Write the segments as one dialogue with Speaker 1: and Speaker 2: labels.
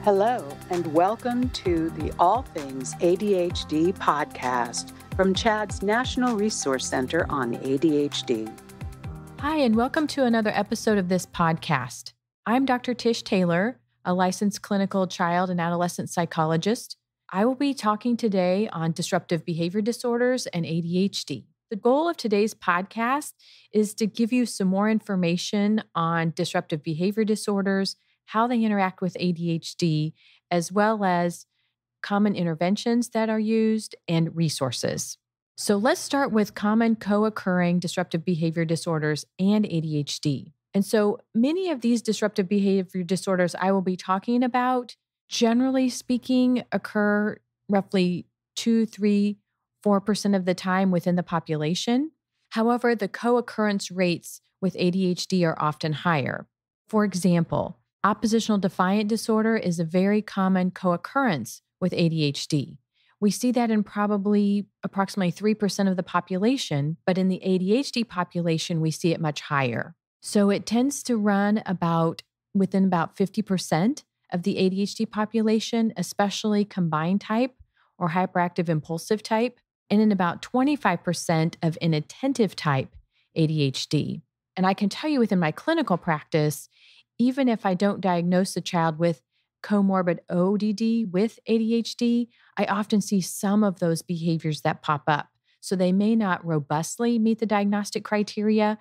Speaker 1: Hello, and welcome to the All Things ADHD podcast from CHADD's National Resource Center on ADHD.
Speaker 2: Hi, and welcome to another episode of this podcast. I'm Dr. Tish Taylor, a licensed clinical child and adolescent psychologist. I will be talking today on disruptive behavior disorders and ADHD. The goal of today's podcast is to give you some more information on disruptive behavior disorders, how they interact with ADHD, as well as common interventions that are used and resources. So let's start with common co-occurring disruptive behavior disorders and ADHD. And so many of these disruptive behavior disorders I will be talking about, generally speaking, occur roughly 2, 3, 4% of the time within the population. However, the co-occurrence rates with ADHD are often higher. For example, oppositional defiant disorder is a very common co-occurrence with ADHD. We see that in probably approximately 3% of the population, but in the ADHD population, we see it much higher. So it tends to run within about 50% of the ADHD population, especially combined type or hyperactive impulsive type, and in about 25% of inattentive type ADHD. And I can tell you within my clinical practice, even if I don't diagnose the child with comorbid ODD with ADHD, I often see some of those behaviors that pop up. So they may not robustly meet the diagnostic criteria,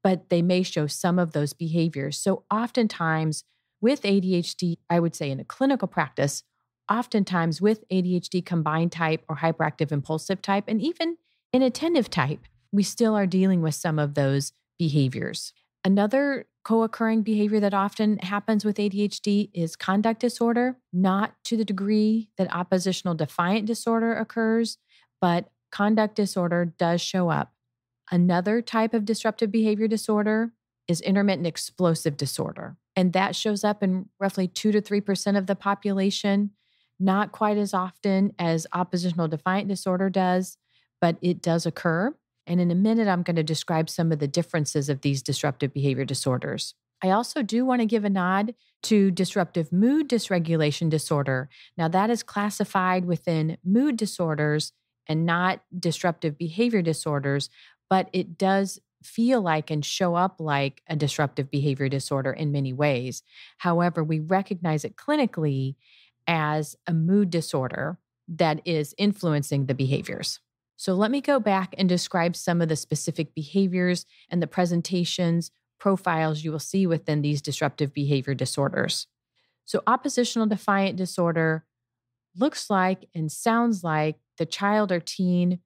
Speaker 2: but they may show some of those behaviors. So oftentimes with ADHD, I would say in a clinical practice, oftentimes with ADHD combined type or hyperactive impulsive type, and even inattentive type, we still are dealing with some of those behaviors. Another co-occurring behavior that often happens with ADHD is conduct disorder, not to the degree that oppositional defiant disorder occurs, but conduct disorder does show up. Another type of disruptive behavior disorder is intermittent explosive disorder, and that shows up in roughly 2 to 3% of the population, not quite as often as oppositional defiant disorder does, but it does occur. And in a minute, I'm going to describe some of the differences of these disruptive behavior disorders. I also do want to give a nod to disruptive mood dysregulation disorder. Now, that is classified within mood disorders and not disruptive behavior disorders, but it does feel like and show up like a disruptive behavior disorder in many ways. However, we recognize it clinically as a mood disorder that is influencing the behaviors. So let me go back and describe some of the specific behaviors and the presentations, profiles you will see within these disruptive behavior disorders. So oppositional defiant disorder looks like and sounds like the child or teen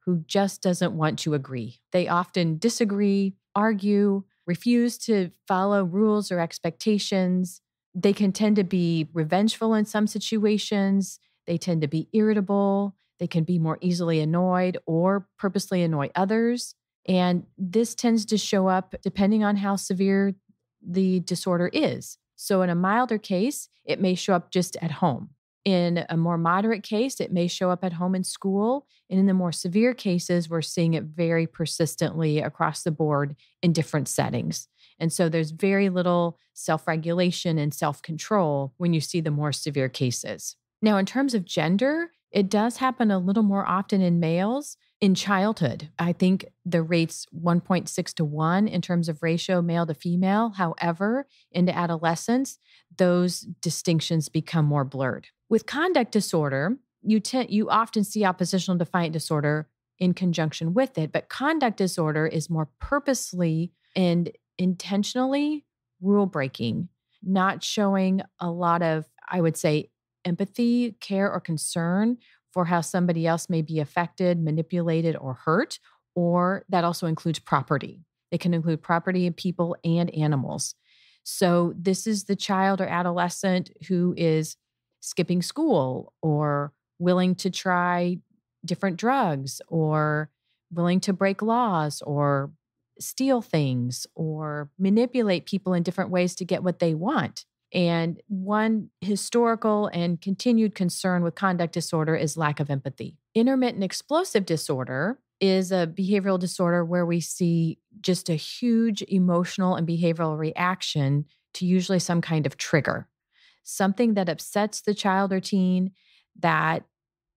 Speaker 2: who just doesn't want to agree. They often disagree, argue, refuse to follow rules or expectations. They can tend to be revengeful in some situations. They tend to be irritable. They can be more easily annoyed or purposely annoy others. And this tends to show up depending on how severe the disorder is. So in a milder case, it may show up just at home. In a more moderate case, it may show up at home in school. And in the more severe cases, we're seeing it very persistently across the board in different settings. And so there's very little self-regulation and self-control when you see the more severe cases. Now, in terms of gender, it does happen a little more often in males in childhood. I think the rate's 1.6 to 1 in terms of ratio male to female. However, into adolescence, those distinctions become more blurred. With conduct disorder, you often see oppositional defiant disorder in conjunction with it, but conduct disorder is more purposely and intentionally rule breaking, not showing a lot of, I would say, empathy, care, or concern for how somebody else may be affected, manipulated, or hurt, or that also includes property. It can include property, people, and animals. So this is the child or adolescent who is skipping school or willing to try different drugs or willing to break laws or steal things or manipulate people in different ways to get what they want. And one historical and continued concern with conduct disorder is lack of empathy. Intermittent explosive disorder is a behavioral disorder where we see just a huge emotional and behavioral reaction to usually some kind of trigger. something that upsets the child or teen, that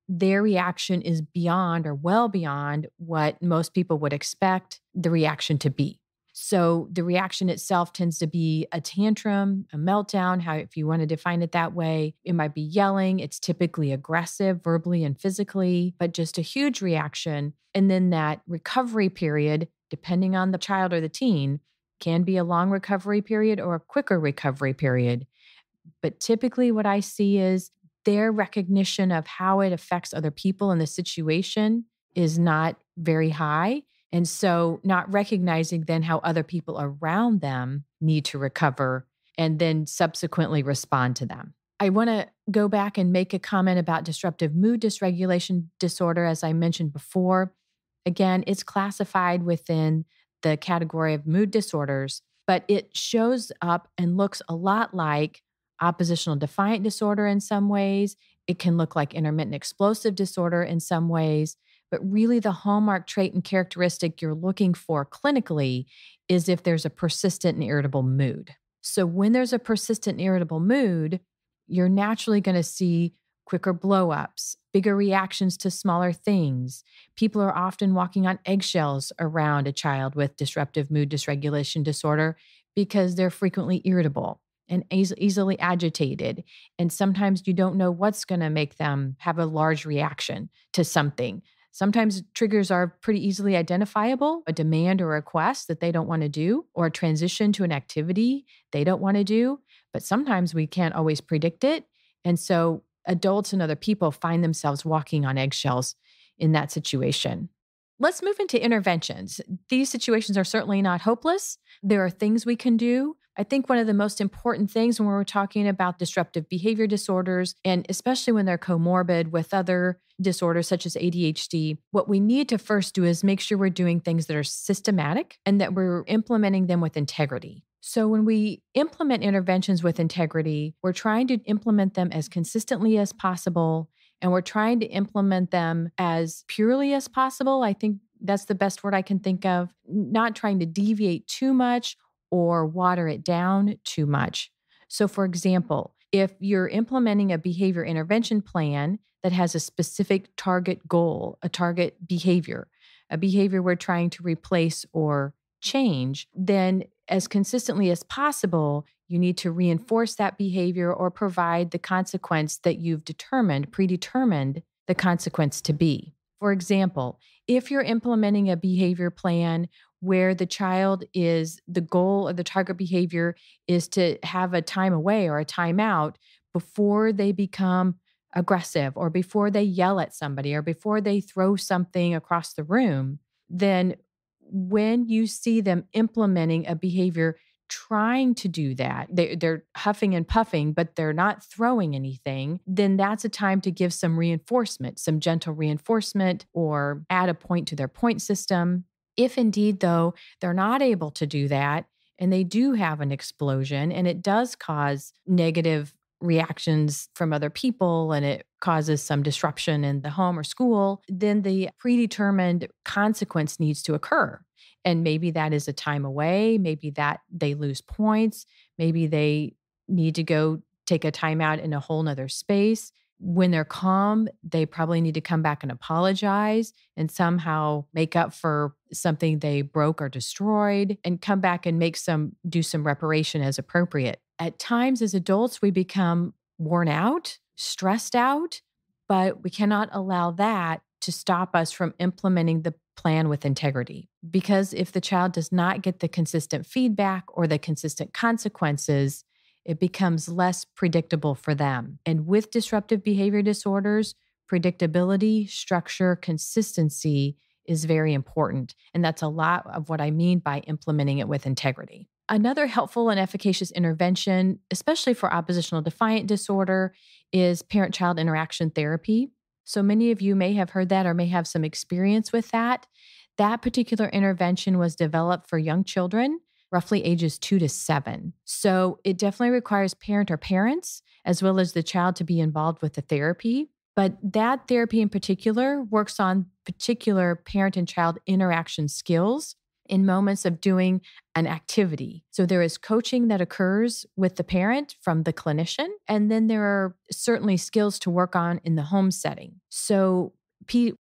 Speaker 2: their reaction is beyond or well beyond what most people would expect the reaction to be. So the reaction itself tends to be a tantrum, a meltdown, how if you want to define it that way. It might be yelling. It's typically aggressive, verbally and physically, but just a huge reaction. And then that recovery period, depending on the child or the teen, can be a long recovery period or a quicker recovery period. But typically what I see is their recognition of how it affects other people in the situation is not very high. And so not recognizing then how other people around them need to recover and then subsequently respond to them. I want to go back and make a comment about disruptive mood dysregulation disorder, as I mentioned before. Again, it's classified within the category of mood disorders, but it shows up and looks a lot like oppositional defiant disorder in some ways. It can look like intermittent explosive disorder in some ways. But really, the hallmark trait and characteristic you're looking for clinically is if there's a persistent and irritable mood. So when there's a persistent and irritable mood, you're naturally going to see quicker blow-ups, bigger reactions to smaller things. People are often walking on eggshells around a child with disruptive mood dysregulation disorder because they're frequently irritable and easily agitated. And sometimes you don't know what's going to make them have a large reaction to something. Sometimes triggers are pretty easily identifiable, a demand or request that they don't want to do, or a transition to an activity they don't want to do. But sometimes we can't always predict it. And so adults and other people find themselves walking on eggshells in that situation. Let's move into interventions. These situations are certainly not hopeless. There are things we can do. I think one of the most important things when we're talking about disruptive behavior disorders, and especially when they're comorbid with other disorders such as ADHD, what we need to first do is make sure we're doing things that are systematic and that we're implementing them with integrity. So when we implement interventions with integrity, we're trying to implement them as consistently as possible, and we're trying to implement them as purely as possible. I think that's the best word I can think of, not trying to deviate too much or water it down too much. So for example, if you're implementing a behavior intervention plan that has a specific target goal, a target behavior, a behavior we're trying to replace or change, then as consistently as possible, you need to reinforce that behavior or provide the consequence that you've predetermined the consequence to be. For example, if you're implementing a behavior plan where the goal of the target behavior is to have a time away or a time out before they become aggressive or before they yell at somebody or before they throw something across the room, then when you see them implementing a behavior trying to do that, they're huffing and puffing, but they're not throwing anything, then that's a time to give some reinforcement, some gentle reinforcement, or add a point to their point system. If indeed, though, they're not able to do that and they do have an explosion and it does cause negative reactions from other people and it causes some disruption in the home or school, then the predetermined consequence needs to occur. And maybe that is a time away. Maybe that they lose points. Maybe they need to go take a time out in a whole nother space. When they're calm, they probably need to come back and apologize and somehow make up for something they broke or destroyed and come back and do some reparation as appropriate. At times as adults, we become worn out, stressed out, but we cannot allow that to stop us from implementing the plan with integrity. Because if the child does not get the consistent feedback or the consistent consequences, it becomes less predictable for them. And with disruptive behavior disorders, predictability, structure, consistency is very important. And that's a lot of what I mean by implementing it with integrity. Another helpful and efficacious intervention, especially for oppositional defiant disorder, is parent-child interaction therapy. So many of you may have heard that or may have some experience with that. That particular intervention was developed for young children, roughly ages 2 to 7. So it definitely requires parent or parents, as well as the child, to be involved with the therapy. But that therapy in particular works on particular parent and child interaction skills in moments of doing an activity. So there is coaching that occurs with the parent from the clinician, and then there are certainly skills to work on in the home setting. So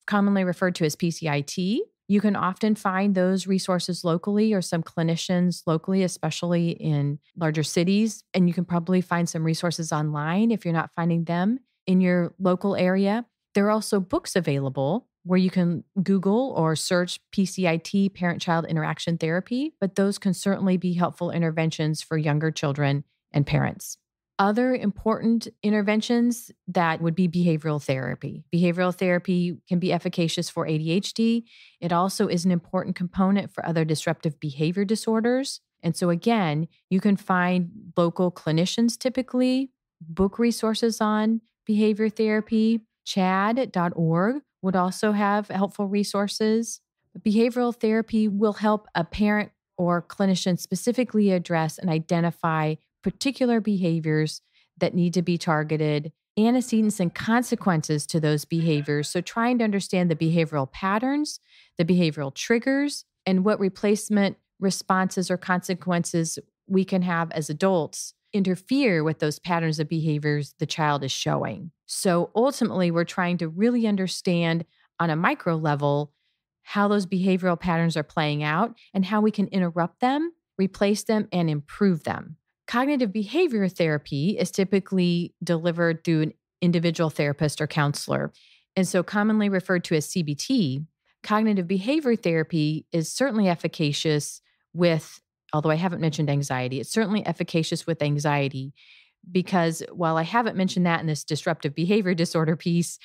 Speaker 2: commonly referred to as PCIT, you can often find those resources locally or some clinicians locally, especially in larger cities. And you can probably find some resources online if you're not finding them in your local area. There are also books available where you can Google or search PCIT, parent-child interaction therapy, but those can certainly be helpful interventions for younger children and parents. Other important interventions that would be behavioral therapy. Behavioral therapy can be efficacious for ADHD. It also is an important component for other disruptive behavior disorders. And so again, you can find local clinicians typically, book resources on behavior therapy. chad.org would also have helpful resources. Behavioral therapy will help a parent or clinician specifically address and identify particular behaviors that need to be targeted, antecedents and consequences to those behaviors. So trying to understand the behavioral patterns, the behavioral triggers, and what replacement responses or consequences we can have as adults interfere with those patterns of behaviors the child is showing. So ultimately, we're trying to really understand on a micro level how those behavioral patterns are playing out and how we can interrupt them, replace them, and improve them. Cognitive behavior therapy is typically delivered through an individual therapist or counselor. And so commonly referred to as CBT, cognitive behavior therapy is certainly efficacious with, although I haven't mentioned anxiety, it's certainly efficacious with anxiety because while I haven't mentioned that in this disruptive behavior disorder piece,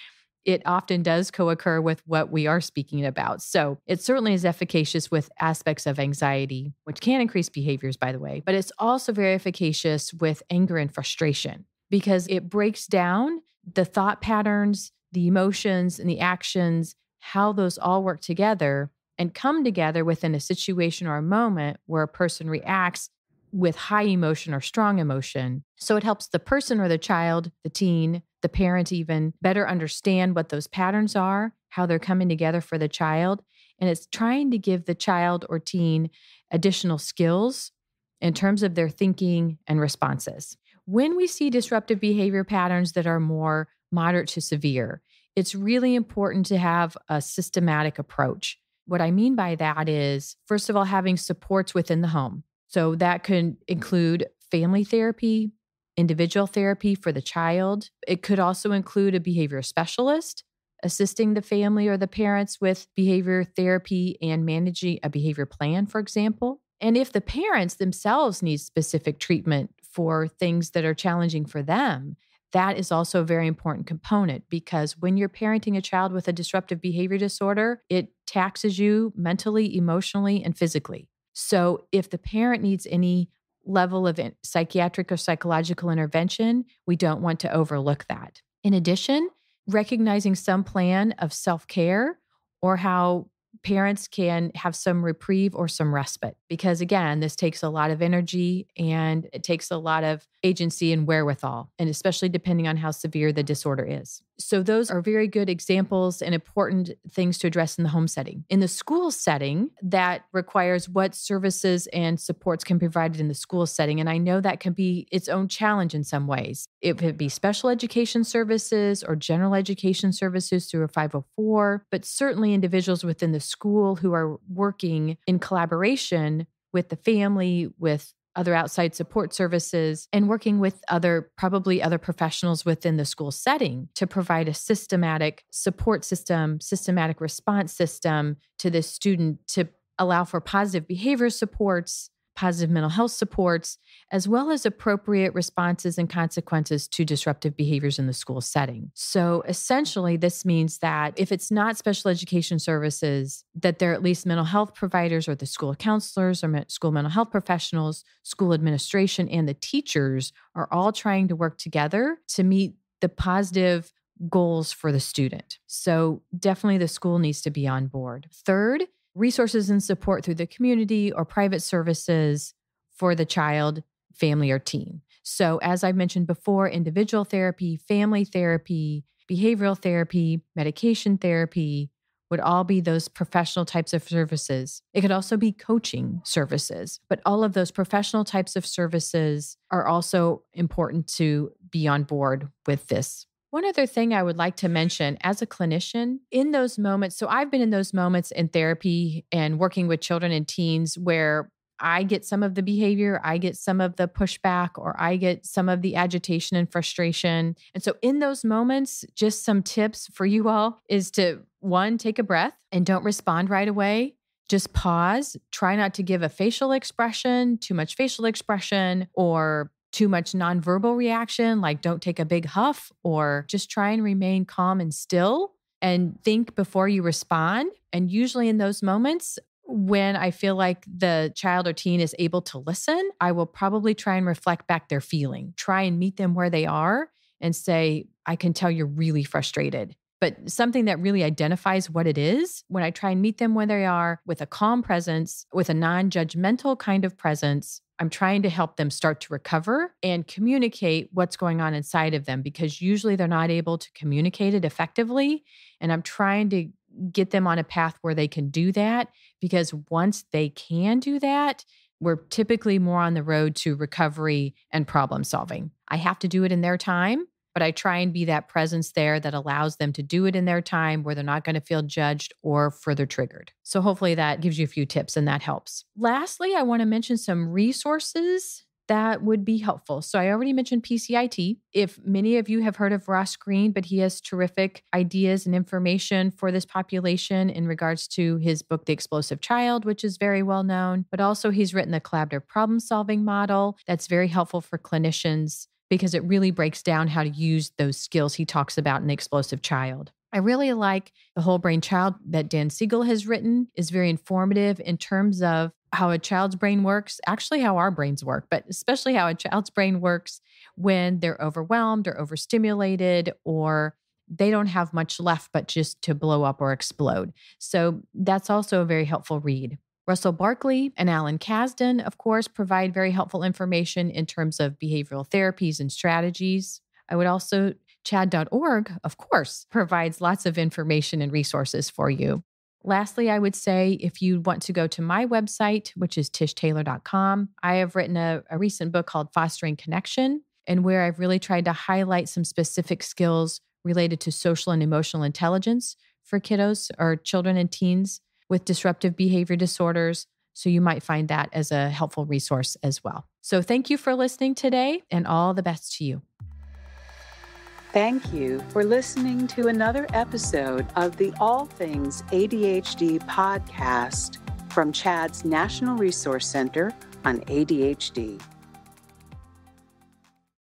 Speaker 2: it often does co-occur with what we are speaking about. So it certainly is efficacious with aspects of anxiety, which can increase behaviors, by the way, but it's also very efficacious with anger and frustration because it breaks down the thought patterns, the emotions, and the actions, how those all work together and come together within a situation or a moment where a person reacts with high emotion or strong emotion. So it helps the person or the child, the teen, the parent even better understand what those patterns are, how they're coming together for the child. And it's trying to give the child or teen additional skills in terms of their thinking and responses. When we see disruptive behavior patterns that are more moderate to severe, it's really important to have a systematic approach. What I mean by that is, first of all, having supports within the home. So that could include family therapy, individual therapy for the child. It could also include a behavior specialist assisting the family or the parents with behavior therapy and managing a behavior plan, for example. And if the parents themselves need specific treatment for things that are challenging for them, that is also a very important component because when you're parenting a child with a disruptive behavior disorder, it taxes you mentally, emotionally, and physically. So if the parent needs any level of psychiatric or psychological intervention, we don't want to overlook that. In addition, recognizing some plan of self-care or how parents can have some reprieve or some respite. Because again, this takes a lot of energy and it takes a lot of agency and wherewithal, and especially depending on how severe the disorder is. So those are very good examples and important things to address in the home setting. In the school setting, that requires what services and supports can be provided in the school setting. And I know that can be its own challenge in some ways. It could be special education services or general education services through a 504, but certainly individuals within the school who are working in collaboration with the family, with other outside support services, and working with probably other professionals within the school setting to provide a systematic support system, systematic response system to this student to allow for positive behavior supports, positive mental health supports, as well as appropriate responses and consequences to disruptive behaviors in the school setting. So essentially, this means that if it's not special education services, that there are at least mental health providers or the school counselors or school mental health professionals, school administration, and the teachers are all trying to work together to meet the positive goals for the student. So definitely the school needs to be on board. Third, resources and support through the community or private services for the child, family, or teen. So as I mentioned before, individual therapy, family therapy, behavioral therapy, medication therapy, would all be those professional types of services. It could also be coaching services, but all of those professional types of services are also important to be on board with this. One other thing I would like to mention as a clinician in those moments, so I've been in those moments in therapy and working with children and teens where I get some of the behavior, I get some of the pushback, or I get some of the agitation and frustration. And so in those moments, just some tips for you all is to, one, take a breath and don't respond right away. Just pause. Try not to give a facial expression, too much facial expression, or too much nonverbal reaction, like don't take a big huff, or just try and remain calm and still and think before you respond. And usually in those moments, when I feel like the child or teen is able to listen, I will probably try and reflect back their feeling, try and meet them where they are and say, I can tell you're really frustrated. But something that really identifies what it is, when I try and meet them where they are with a calm presence, with a non-judgmental kind of presence, I'm trying to help them start to recover and communicate what's going on inside of them, because usually they're not able to communicate it effectively. And I'm trying to get them on a path where they can do that, because once they can do that, we're typically more on the road to recovery and problem solving. I have to do it in their time, but I try and be that presence there that allows them to do it in their time where they're not going to feel judged or further triggered. So hopefully that gives you a few tips and that helps. Lastly, I want to mention some resources that would be helpful. So I already mentioned PCIT. If many of you have heard of Ross Green, but he has terrific ideas and information for this population in regards to his book, The Explosive Child, which is very well known, but also he's written the collaborative problem solving model that's very helpful for clinicians because it really breaks down how to use those skills he talks about in The Explosive Child. I really like The Whole Brain Child that Dan Siegel has written, is very informative in terms of how a child's brain works, actually how our brains work, but especially how a child's brain works when they're overwhelmed or overstimulated, or they don't have much left but just to blow up or explode. So that's also a very helpful read. Russell Barkley and Alan Kasdan, of course, provide very helpful information in terms of behavioral therapies and strategies. I would also, chad.org, of course, provides lots of information and resources for you. Lastly, I would say if you want to go to my website, which is tishtaylor.com, I have written a recent book called Fostering Connection, and where I've really tried to highlight some specific skills related to social and emotional intelligence for kiddos or children and teens with disruptive behavior disorders. So you might find that as a helpful resource as well. So thank you for listening today, and all the best to you.
Speaker 1: Thank you for listening to another episode of the All Things ADHD podcast from CHADD's National Resource Center on ADHD.